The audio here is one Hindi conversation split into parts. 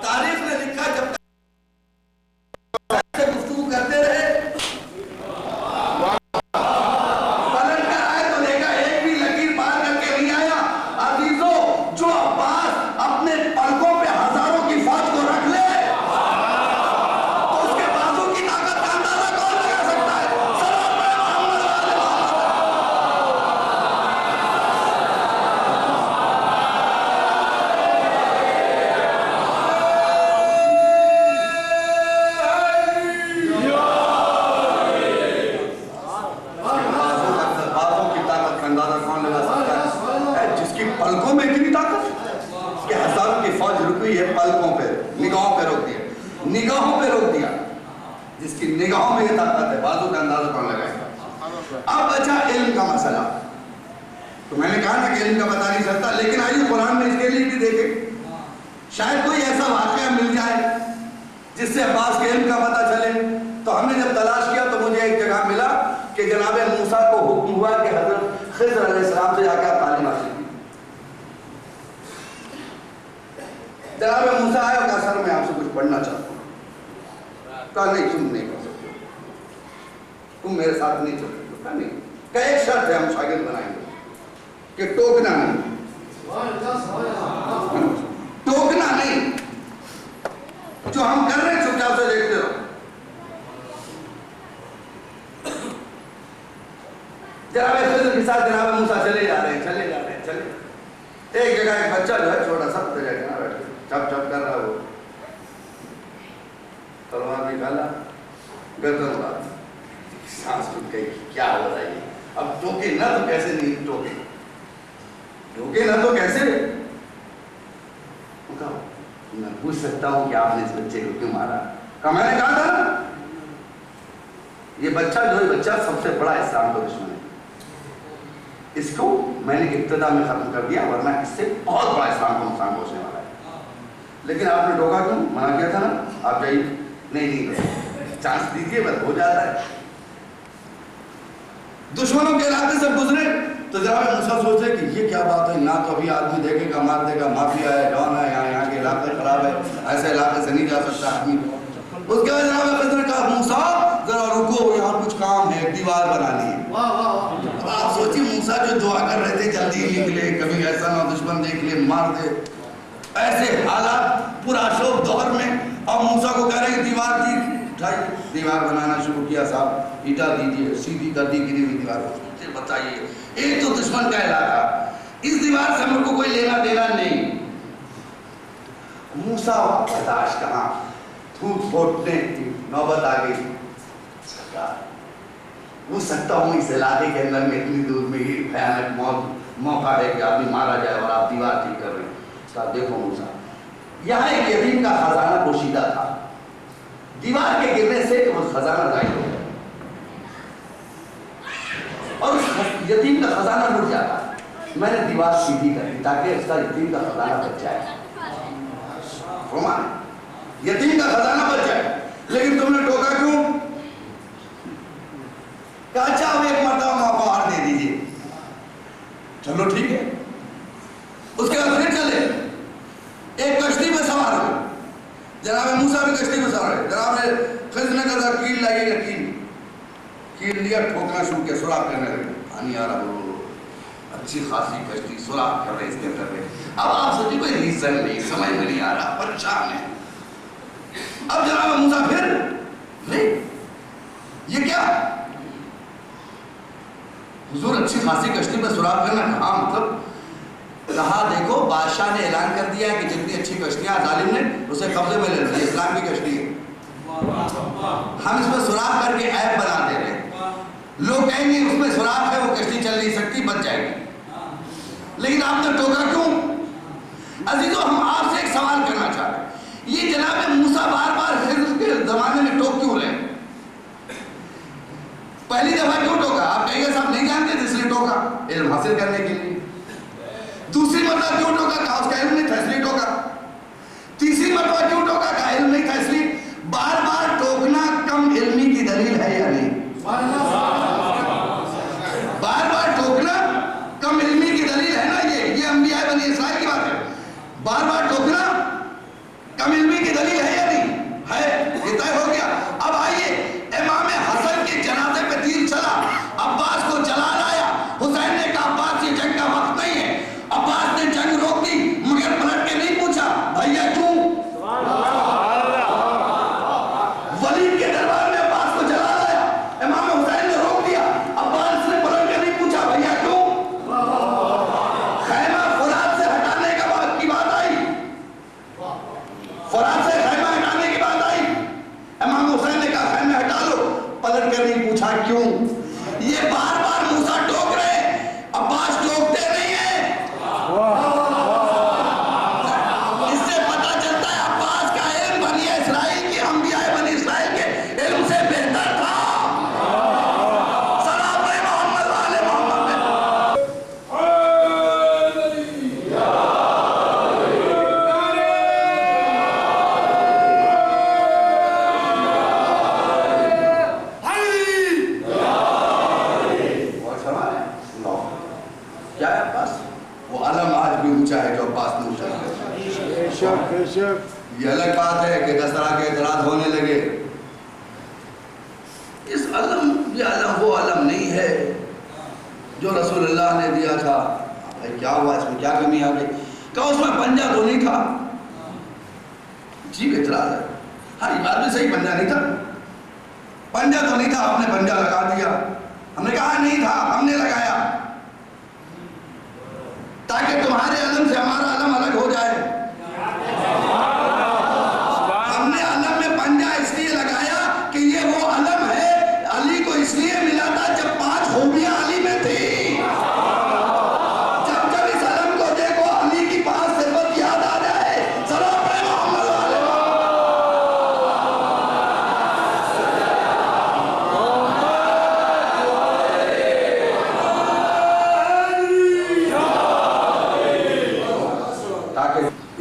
तारीख ने लिखा जब से गुफ्तगू करते रहे पलट कर आए तो देखा एक भी लकीर पार करके नहीं आया। अजीजों, जो अब्बास अपने पलकों पे हजारों की फौज को रख ले तो उसके बाजू की ताकत का अंदाजा कौन लगा सकता है? पलकों में इतनी ताकत कि हजारों की फौज रुकी है पलकों पे, निगाहों पे रोक दिया, निगाहों पे रोक दिया। जिसकी निगाहों में ये ताकत है, बाजू का अंदाजा कौन लगाएगा? अब बचा इल्म का मसला। तो मैंने कहा ना कि इल्म का पता नहीं चलता, लेकिन आइए कुरान में इसके लिए भी देखें, शायद कोई ऐसा वाकया मिल जाए जिससे अब्बास के इल्म का पता चले। तो हमने जब तलाश किया तो मुझे एक जगह मिला कि जनाब मूसा को हुक्म हुआ कि हजरत खिज़र अलैहिस्सलाम से जाकर आप तालीम हासिल कीजिए। जनाब मूसा आया और कहा सर मैं आपसे कुछ पढ़ना चाहता हूँ। कहा नहीं तुम नहीं कर सकते, तुम मेरे साथ नहीं चल सकते। कहा नहीं, क्या एक शर्त है हम शागिर्द बनाएंगे कि टोकना नहीं, टोकना नहीं, जो हम कर रहे हैं चुपचाप से देखते रहो। जनाब खिज़र के साथ जनाब मूसा चले जा रहे हैं, चले जा रहे हैं, चले। एक जगह एक बच्चा जो है छोटा सा जगह बैठ के चप चप कर रहा है, वो तलवार निकाला, गर्दन उड़ा, सांस रुक गई, क्या हो रहा है? अब टोके ना तो कैसे नहीं टोके, टोके ना तो कैसे? मैं पूछ सकता हूं कि आपने इस बच्चे को क्यों मारा? कहा मैंने कहा था ये बच्चा जो है बच्चा सबसे बड़ा इस्लाम का दुश्मन है, इसको मैंने इब्तिदा में खत्म कर दिया, वरना इससे बहुत बड़ा इस्लाम को नुकसान पहुंचने वाला है। लेकिन आपने टोका क्यों? मना किया था ना, आप जाइए। नहीं चांस दीजिए, बस हो जाता है। दुश्मनों के इलाके से गुजरे तो जनाब मूसा सोचे कि ये क्या बात है, ना तो अभी आदमी देखेगा मार देगा, माफिया है, डॉन है, यहाँ के इलाके खराब है, ऐसे इलाके से नहीं जा सकता आदमी। उसके बाद जनाब खिज़र ने कहा मूसा जरा रुको, यहाँ कुछ काम है, दीवार बनानी है। अब आप सोचिए मूसा जो दुआ कर रहे थे जल्दी निकले, कभी ऐसा ना दुश्मन देख ले मार दे, ऐसे हालात पूरा शोभ दौर में। अब मूसा को कह रहे हैं दीवार की उठाई, दीवार बनाना शुरू किया। साहब ईटा दीजिए, सीधी कर दी गिरी हुई दीवार। बताइए, एक तो दुश्मन का इलाका, इस दीवार से हमको कोई लेना देना नहीं। मूसा बर्दाश्त कहाँ, फूट फूटने की नौबत आ गई। वो सकता हूँ इस इलाके के अंदर में इतनी दूर में ही भयानक मौका है कि आदमी मारा जाए और आप दीवार ठीक कर रहे हैं। देखो मूसा, यहाँ एक यतीम का खजाना पोशीदा था, दीवार के गिरने से वो खजाना गायब हो गया और उस यतीम का खजाना लुट जाता। मैंने दीवार सीधी कर दी ताकि उसका यतीम का खजाना बच जाए, यतीम का खजाना बच जाए। लेकिन तुमने टोका क्यों? अच्छा एक मरतबा मौका और दे दीजिए। चलो ठीक है। उसके बाद फिर चले, एक कश्ती में सवार हो, जनाब मूसा भी कश्ती में सवार है। जनाब खिज़र ने कहा कील लगेगा, कील लिया, ठोकना शुरू किया, सुराख करने लगे, पानी आ रहा, अच्छी खासी कश्ती सुराख कर रहे, इसके कर रहे। अब आप सोचिए कोई रीजन नहीं, समझ में नहीं आ रहा, परेशान है। अब जनाब मूसा फिर ये क्या हुजूर, अच्छी खासी कश्ती में सुराख करना कहा? मतलब कहा देखो बादशाह ने ऐलान कर दिया है कि जितनी अच्छी कश्तियां जालिम ने उसे कब्जे में ले लो, ये इस्लाम की कश्ती है, हम इसमें सुराख करके ऐप बना दे रहे हैं। लोग कहेंगे उसमें सुराख है, वो कश्ती चल नहीं सकती, बच जाएगी। लेकिन आपने टोका क्यों? अजीजों, हम आपसे एक सवाल करना चाह रहे हैं, ये जनाब मूसा बार बार खिज़र के जमाने में टोक क्यों रहे? पहली दफा क्यों टोका? आप कहेंगे साहब नहीं जानते थे इसलिए टोका, इल्म हासिल करने के लिए। दूसरी मरतबा क्यों टोका? कहा उसका इल्म नहीं था इसलिए टोका। तीसरी मरतबा क्यों टोका? कहा इल्म नहीं था इसलिए। बार बार टोकना कम इल्मी की दलील है या नहीं? बार बार टोकना कम इल्मी की दलील है ना? ये अंबिया बनी इसराइल की बात है। बार बार टोकना कम फुरात से खैमा हटाने की बात आई, इमाम हुसैन ने कहा खैमा हटा लो। पलट कर नहीं पूछा क्यों। ये बार बार मूसा टोक रहे, अब्बास टोकते नहीं है। इससे पता चलता है अब्बास का इल्म बनी इस्राइल की अंबिया बनी इस्राइल के इल्म से बेहतर था। सलाम मोहम्मद वाले मोहम्मद में। क्या है अब्बास? वो अलम आज भी ऊंचा है जो अब्बास ने ऊंचा किया। ये अलग बात है कि किस तरह के इतराज होने लगे। इस अलम, ये अलम वो अलम नहीं है जो रसूलुल्लाह ने दिया था। भाई क्या हुआ, इसमें क्या कमी आ गई? क्या उसमें पंजा तो नहीं था? जी इतराज है। हाँ ये बात भी सही, पंजा नहीं था। पंजा तो नहीं था, आपने पंजा लगा दिया। हमने कहा नहीं था, हमने लगाया ताकि तुम्हारे अलम से हमारा अलम अलग हो जाए। हमने अलम में पंजा इसलिए लगाया कि ये वो अलम है अली को इसलिए मिला था जब 5 खूबियां अली में थी। जब जब इस अलम को देखो अली की 5 सिफत याद आ जाए। सलाम मोहम्मद वाले।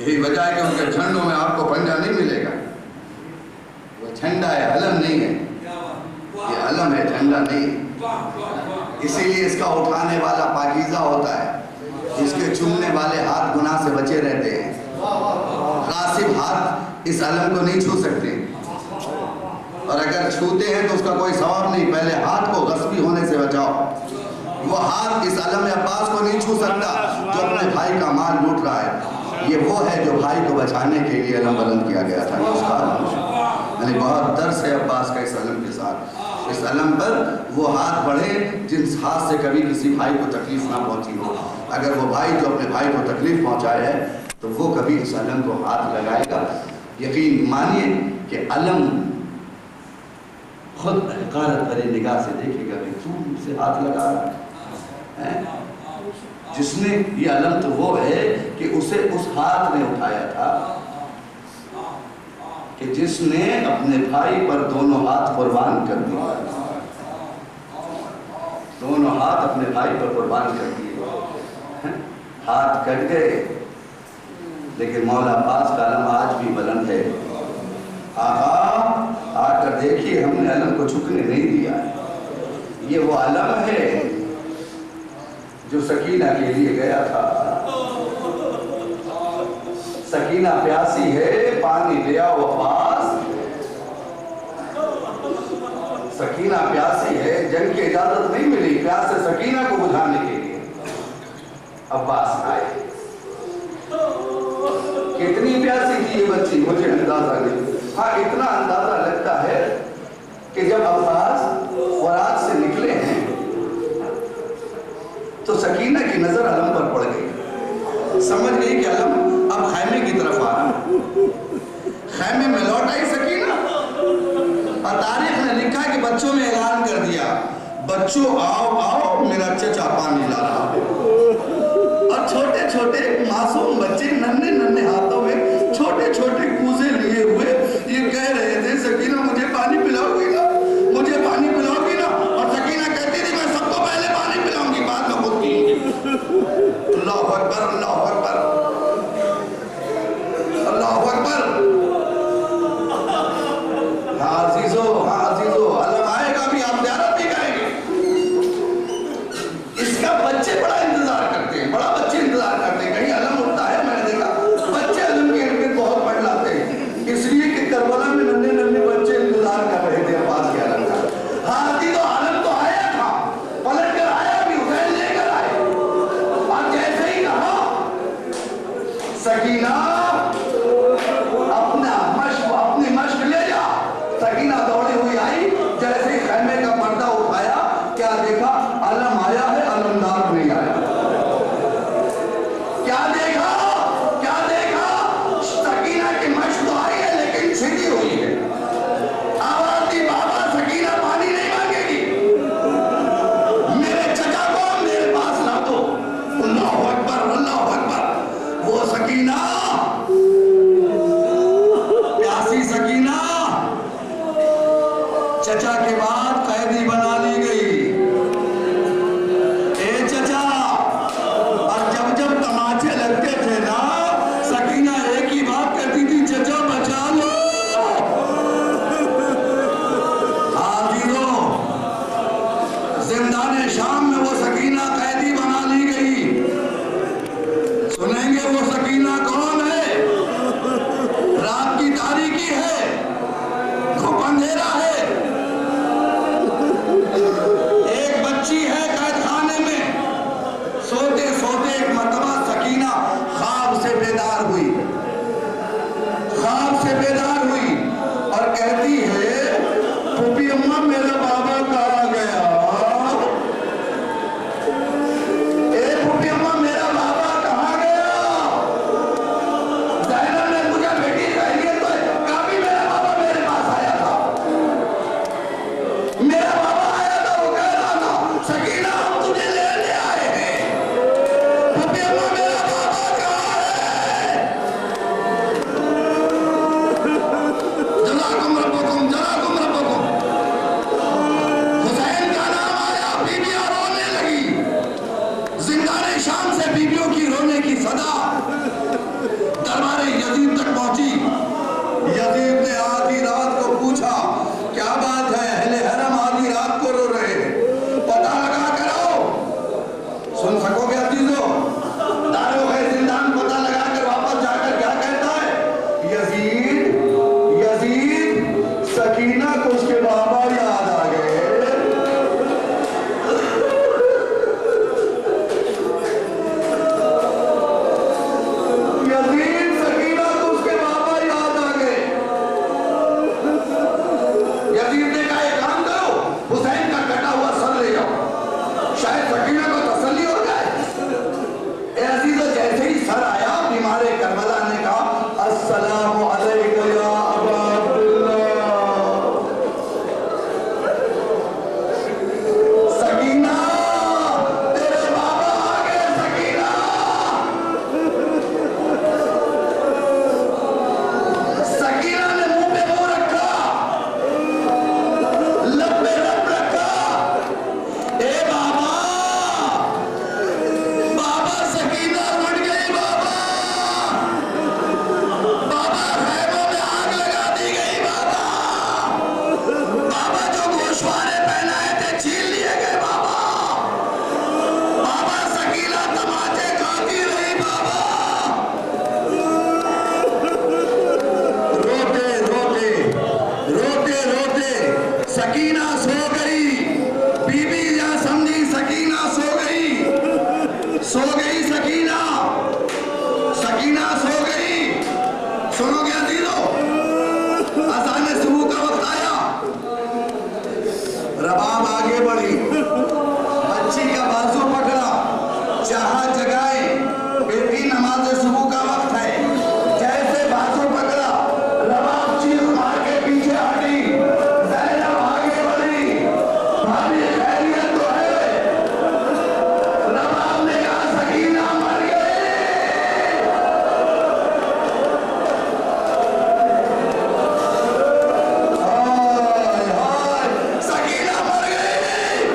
यही वजह है कि उनके झंडों में आपको पंजा नहीं मिलेगा। वो झंडा है, अलम नहीं है। ये अलम है, झंडा नहीं है। इसीलिए इसका उठाने वाला पाकीज़ा होता है, इसके चूमने वाले हाथ गुनाह से बचे रहते हैं। गासिब हाथ इस अलम को नहीं छू सकते, और अगर छूते हैं तो उसका कोई सवाब नहीं। पहले हाथ को गस्बी होने से बचाओ। वो हाथ इस अलम अब्बास को नहीं छू सकता जो अपने भाई का माल लूट रहा है। ये वो है जो भाई को बचाने के लिए अलम बुलंद किया गया था। यानी बहुत दर्द है अब्बास का इस अलम के साथ। इस अलम पर वो हाथ बढ़े जिन हाथ से कभी किसी भाई को तकलीफ ना पहुंची हो। अगर वो भाई जो अपने भाई को तकलीफ पहुंचाए है तो वो कभी इस अलम को हाथ लगाएगा। यकीन मानिए कि अलम खुद हकारत भरे निगाह से देखेगा कि तू से हाथ लगा रहा है। जिसने ये अलम तो वो है कि उसे उस हाथ ने उठाया था कि जिसने अपने भाई पर दोनों हाथ कुर्बान कर दिए। दोनों हाथ अपने भाई पर कुर्बान कर दिए। हाथ कट गए लेकिन मौला अब्बास का अलम आज भी बुलंद है। आका आकर देखिए, हमने अलम को झुकने नहीं दिया। ये वो अलम है जो सकीना के लिए गया था। सकीना प्यासी है, पानी ले आओ अब्बास। सकीना प्यासी है, जंग की इजाजत नहीं मिली प्यास से सकीना को बुझाने के लिए। अब्बास आए। कितनी प्यासी थी ये बच्ची मुझे अंदाजा नहीं। हाँ इतना अंदाजा लगता है कि जब अब्बास फुरात से निकले हैं तो सकीना की नजर अलम पर पड़ गई। समझ गई कि अलम अब खैमे की तरफ आ रहा। खैमे में लौट आई सकीना और तारीख ने लिखा कि बच्चों में ऐलान कर दिया, बच्चों आओ आओ मेरा चचा पानी ला रहा है। और छोटे छोटे मासूम बच्चे नन्हे नन्हे हाथों में छोटे छोटे कूजे लिए हुए ये कह रहे थे सकीना मुझे पानी पिलाओगी ना, मुझे पानी पिलाओगी ना। और सकीना कहती थी मैं सबको पहले पानी पिलाऊंगी, बाद में खुद पीऊंगी। अल्लाह अकबर, अल्लाह अकबर, अल्लाह अकबर। हाँ अजीजो, हाँ अजीजो, अलम आएगा भी, आप ज़ियारत भी करेंगे। इसका बच्चे बड़ा इंतजार करते हैं, बड़ा बच्चे इंतजार करते हैं कहीं अलम उठता है। मैंने देखा चचा के बाद कैदी बना ली गई। ए चचा, और जब जब तमाचे लगते थे ना, सकीना एक ही बात कहती थी, चचा बचा लो। हाजिरों, जिंदाने शाम में वो सकीना कैदी बना ली गई। सुनेंगे वो सकीना कौन है? रात की तारीकी है, धूप अंधेरा है, एक बच्ची है कैद खाने में। सोते सोते एक मर्तबा सकीना ख्वाब से बेदार हुई, ख्वाब से बेदार हुई और कहती है, पुप्पी अम्मा मेरा बाबा कहाँ गया? ए पुप्पी अम्मा मेरा बाबा कहाँ गया? ज़ैनब ने मुझे बेटी कही तो काफी मेरा बाबा मेरे पास आया था, मेरा बाबा आया था, वो कह रहा था सकीना हम तुझे लेने आए हैं, पुप्पी अम्मा मेरा बाबा कहाँ है? जज़ाकुम रब्बुकुम, जज़ाकुम रब्बुकुम। हुसैन का नाम आया, बीबियां रोने लगी। जिंदाने शाम से बीबियों की रोने की सदा दरबारे यजीद तक पहुंची। यजीद ने आधी रात को पूछा, क्या बात है? अहले हरम आधी रात को रो रहे हैं, पता लगा कर आओ। सुन सकोगे अजीजों? दारोगा जिंदान पता लगा कर वापस जाकर क्या कहता है? यजीद, यजीद, सकीना को उसके बाबा याद आ गए। यजीद, सकीना को उसके बाबा याद आ गए। यजीद ने कहा, एक काम करो, हुसैन का कटा हुआ सर ले जाओ, शायद सकीना को तसल्ली हो जाए। ए अजीजों, जैसे ही सर आया, बीमारे करबला ने कहा, अस्सलामु अलैका या अबा अब्दुल्लाह। सकीना, तेरे बाबा आ गए। सकीना, सकीना ने मुंह पे मुंह रखा, लब पे लब रखा। ए बाबा, बाबा सकीना मर गई। बाबा, बाबा खैमों में आग लगा दी गई। बाबा, बाबा जो गोशवारे पहनाए थे छीन लिए गए। बाबा, बाबा सकीना तमाचे खाती रही। बाबा, रोते रोते रोते रोते सकीना सो गई। बीबी या समझी सकीना सो गई, सो गई सकीना, सकीना सो गई। सुनोगे अजीजों, अज़ान सुबह का वक्त आया, रबाब आगे बढ़ी, बच्ची का बाजू पकड़ा, चाहा जगाए, बेटी नमाज सुबह का वक्त है। जैसे बाजू पकड़ा, रबाब चीख मार के पीछे हटी। ज़ैनब आगे बढ़ी, भाभी खैरियत तो है? रबाब ने कहा, सकीना मर गई। हाय हाय, सकीना मर गई।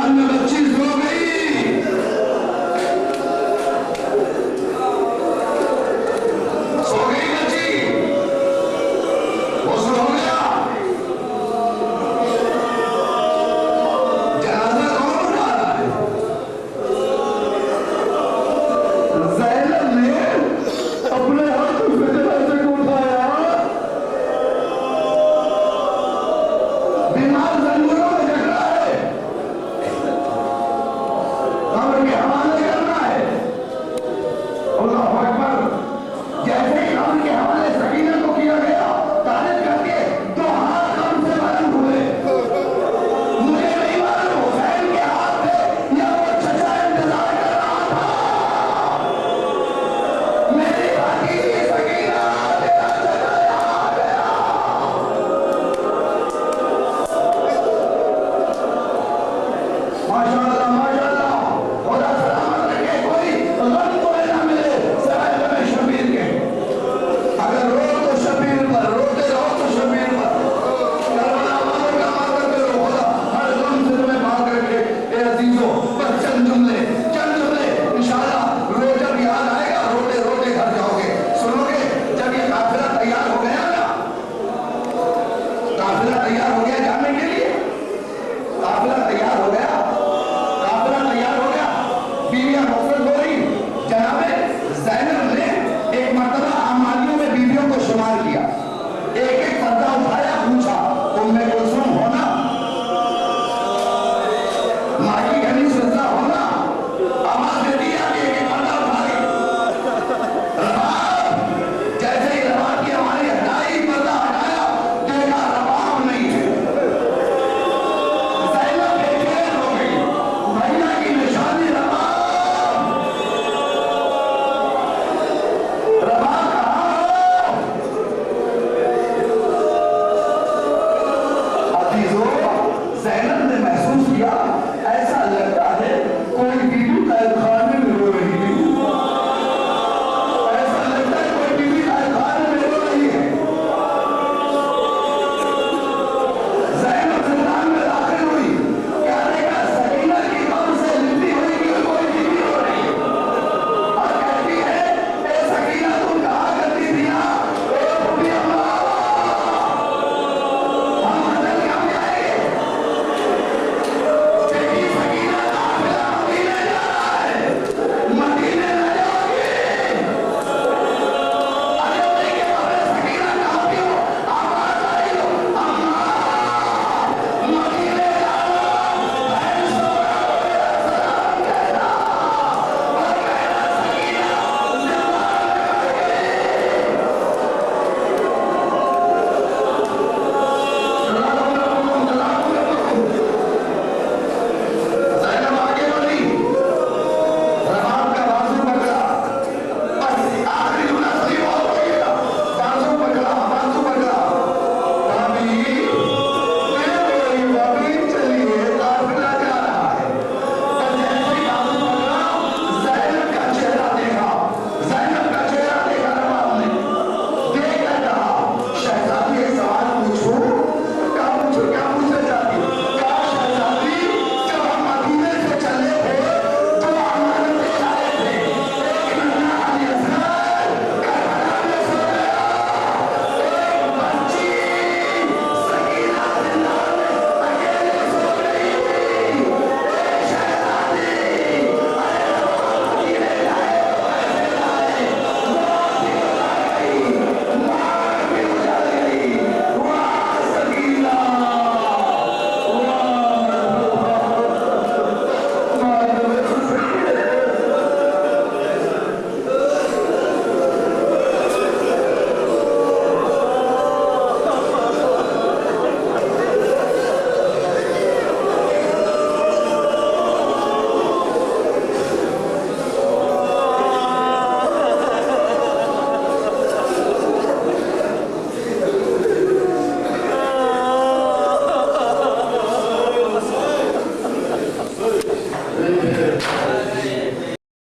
में बस